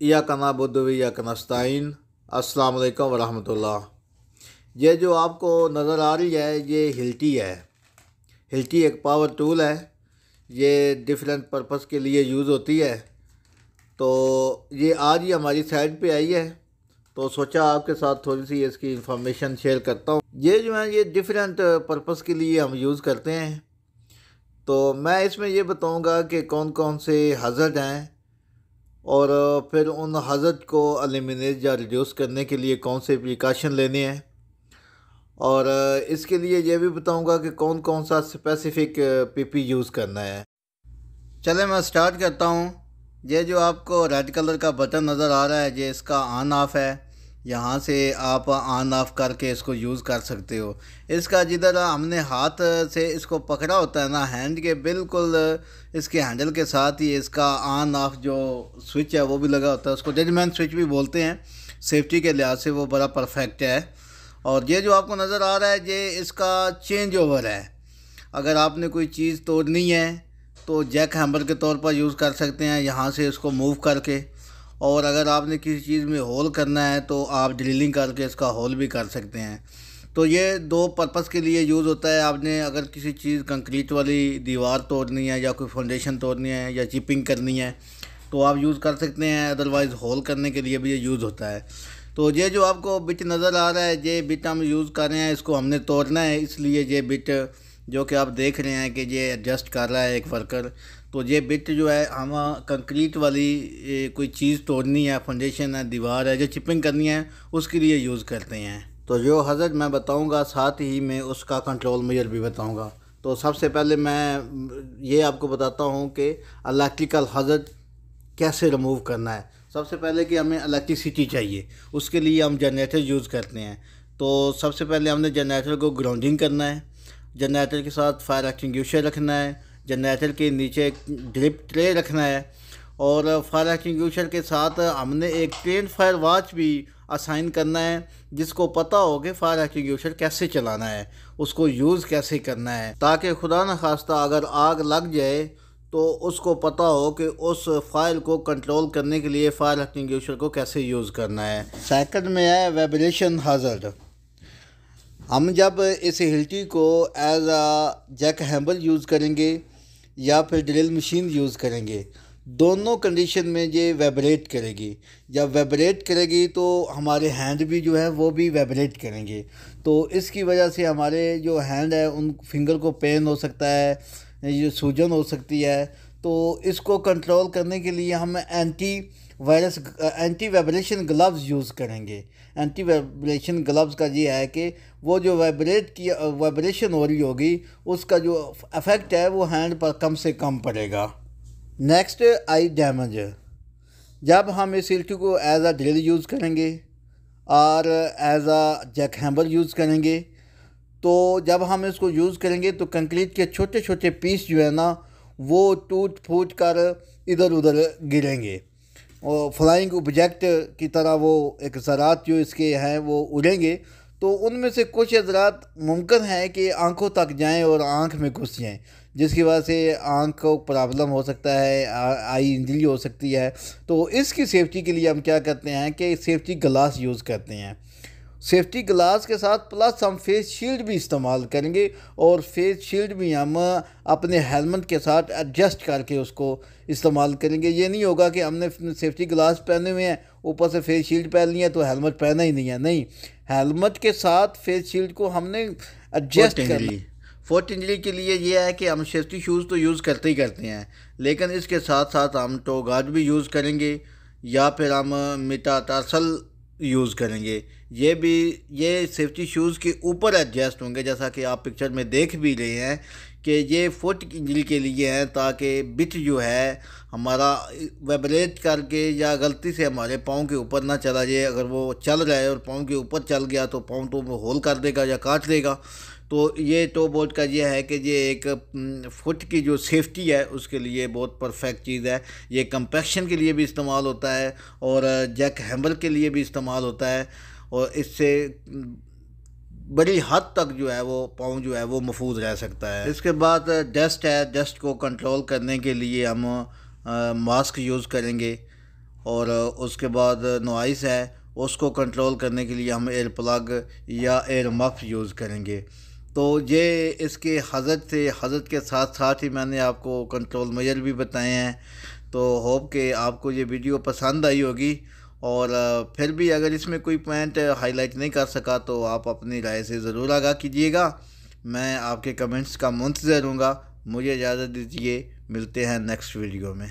इय्याका नअबुदु व इय्याका नस्तईन। अस्सलाम वालेकुम वरहमतुल्लाह। ये जो आपको नज़र आ रही है ये हिल्टी है। हिल्टी एक पावर टूल है। ये डिफरेंट पर्पस के लिए यूज़ होती है। तो ये आज ही हमारी साइट पे आई है, तो सोचा आपके साथ थोड़ी सी इसकी इंफॉर्मेशन शेयर करता हूँ। ये जो है ये डिफरेंट पर्पस के लिए हम यूज़ करते हैं। तो मैं इसमें ये बताऊँगा कि कौन कौन से हज़ार्ड हैं और फिर उन हज़ार्ड को एलिमिनेट या रिड्यूस करने के लिए कौन से प्रिकॉशन लेने हैं, और इसके लिए ये भी बताऊंगा कि कौन कौन सा स्पेसिफ़िक पीपी यूज़ करना है। चलें मैं स्टार्ट करता हूँ। ये जो आपको रेड कलर का बटन नज़र आ रहा है ये इसका ऑन ऑफ़ है। यहाँ से आप ऑन ऑफ़ करके इसको यूज़ कर सकते हो। इसका जिधर हमने हाथ से इसको पकड़ा होता है ना, हैंड के बिल्कुल इसके हैंडल के साथ ही इसका ऑन ऑफ़ जो स्विच है वो भी लगा होता है। उसको जजमेंट स्विच भी बोलते हैं। सेफ्टी के लिहाज से वो बड़ा परफेक्ट है। और ये जो आपको नज़र आ रहा है ये इसका चेंज ओवर है। अगर आपने कोई चीज़ तोड़नी है तो जैक हैमर के तौर पर यूज़ कर सकते हैं, यहाँ से इसको मूव करके। और अगर आपने किसी चीज़ में होल करना है तो आप ड्रिलिंग करके इसका होल भी कर सकते हैं। तो ये दो पर्पस के लिए यूज़ होता है। आपने अगर किसी चीज़ कंक्रीट वाली दीवार तोड़नी है या कोई फाउंडेशन तोड़नी है या चिपिंग करनी है तो आप यूज़ कर सकते हैं। अदरवाइज़ होल करने के लिए भी ये यूज़ होता है। तो ये जो आपको बिट नज़र आ रहा है ये बिट हम यूज़ कर रहे हैं, इसको हमने तोड़ना है, इसलिए ये बिट जो कि आप देख रहे हैं कि ये एडजस्ट कर रहा है एक वर्कर। तो ये बिट जो है हम कंक्रीट वाली कोई चीज़ तोड़नी है, फाउंडेशन है, दीवार है, जो चिपिंग करनी है उसके लिए यूज़ करते हैं। तो जो हज़ार्ड मैं बताऊंगा साथ ही मैं उसका कंट्रोल मेजर भी बताऊंगा। तो सबसे पहले मैं ये आपको बताता हूँ कि इलेक्ट्रिकल हज़ार्ड कैसे रिमूव करना है। सबसे पहले कि हमें इलेक्ट्रिसिटी चाहिए, उसके लिए हम जनरेटर यूज़ करते हैं। तो सबसे पहले हमने जनरेटर को ग्राउंडिंग करना है। जनरेटर के साथ फायर एक्सटिंग्विशर रखना है। जनरेटर के नीचे एक ड्रिप ट्रे रखना है। और फायर एक्सटिंग्विशर के साथ हमने एक ट्रेन फायर वॉच भी असाइन करना है, जिसको पता हो कि फायर एक्सटिंग्विशर कैसे चलाना है, उसको यूज़ कैसे करना है, ताकि खुदा न खास्ता अगर आग लग जाए तो उसको पता हो कि उस फायर को कंट्रोल करने के लिए फायर एक्सटिंग्विशर को कैसे यूज़ करना है। सेकंड में है वाइब्रेशन हज़ार्ड। हम जब इस हिल्टी को एज आ जैक हैमर यूज़ करेंगे या फिर ड्रिल मशीन यूज़ करेंगे, दोनों कंडीशन में ये वाइब्रेट करेगी। जब वाइब्रेट करेगी तो हमारे हैंड भी जो है वो भी वाइब्रेट करेंगे। तो इसकी वजह से हमारे जो हैंड है उन फिंगर को पेन हो सकता है, ये सूजन हो सकती है। तो इसको कंट्रोल करने के लिए हम एंटी वाइब्रेशन ग्लव्स यूज़ करेंगे। एंटी वाइब्रेशन ग्लव्स का ये है कि वो जो वाइब्रेशन हो रही होगी उसका जो इफ़ेक्ट है वो हैंड पर कम से कम पड़ेगा। नेक्स्ट, आई डैमेज। जब हम इस हिल्टी को एज आ ड्रिल यूज़ करेंगे और एज आ जैक हैमर यूज़ करेंगे, तो जब हम इसको यूज़ करेंगे तो कंक्रीट के छोटे छोटे पीस जो है ना वो टूट फूट कर इधर उधर गिरेंगे और फ्लाइंग ऑब्जेक्ट की तरह वो एक ज़रात जो इसके हैं वो उड़ेंगे। तो उनमें से कुछ ज़रात मुमकिन है कि आंखों तक जाएं और आंख में घुस जाएं, जिसकी वजह से आंख को प्रॉब्लम हो सकता है, आई इंजरी हो सकती है। तो इसकी सेफ्टी के लिए हम क्या करते हैं कि सेफ्टी ग्लास यूज़ करते हैं। सेफ्टी ग्लास के साथ प्लस हम फेस शील्ड भी इस्तेमाल करेंगे, और फेस शील्ड भी हम अपने हेलमेट के साथ एडजस्ट करके उसको इस्तेमाल करेंगे। ये नहीं होगा कि हमने सेफ्टी ग्लास पहने हुए हैं ऊपर से फेस शील्ड पहन लिया तो हेलमेट पहना ही नहीं है। नहीं, हेलमेट के साथ फेस शील्ड को हमने एडजस्ट करना। फुट इंजरी के लिए ये है कि हम सेफ्टी शूज़ तो यूज़ करते ही करते हैं, लेकिन इसके साथ साथ हम टो गार्ड भी यूज़ करेंगे या फिर हम मेटाटार्सल यूज़ करेंगे। ये सेफ्टी शूज़ के ऊपर एडजस्ट होंगे, जैसा कि आप पिक्चर में देख भी रहे हैं कि ये फुट इंजरी के लिए हैं, ताकि बिट जो है हमारा वाइब्रेट करके या गलती से हमारे पाँव के ऊपर ना चला जाए। अगर वो चल रहा है और पाँव के ऊपर चल गया तो पाँव तो वो होल कर देगा या काट देगा। तो ये टो बोर्ड का ये है कि ये एक फुट की जो सेफ्टी है उसके लिए बहुत परफेक्ट चीज़ है। ये कंपैक्शन के लिए भी इस्तेमाल होता है और जैक हैमर के लिए भी इस्तेमाल होता है, और इससे बड़ी हद तक जो है वो पाँव जो है वो महफूज रह सकता है। इसके बाद डस्ट है। डस्ट को कंट्रोल करने के लिए हम मास्क यूज़ करेंगे, और उसके बाद नॉइस है उसको कंट्रोल करने के लिए हम एयर प्लग या एयर मफ यूज़ करेंगे। तो ये इसके हज़रत के साथ साथ ही मैंने आपको कंट्रोल मेजर भी बताए हैं। तो होप कि आपको ये वीडियो पसंद आई होगी, और फिर भी अगर इसमें कोई पॉइंट हाईलाइट नहीं कर सका तो आप अपनी राय से ज़रूर आगाह कीजिएगा। मैं आपके कमेंट्स का मुंतज़िर रहूँगा। मुझे इजाज़त दीजिए, मिलते हैं नेक्स्ट वीडियो में।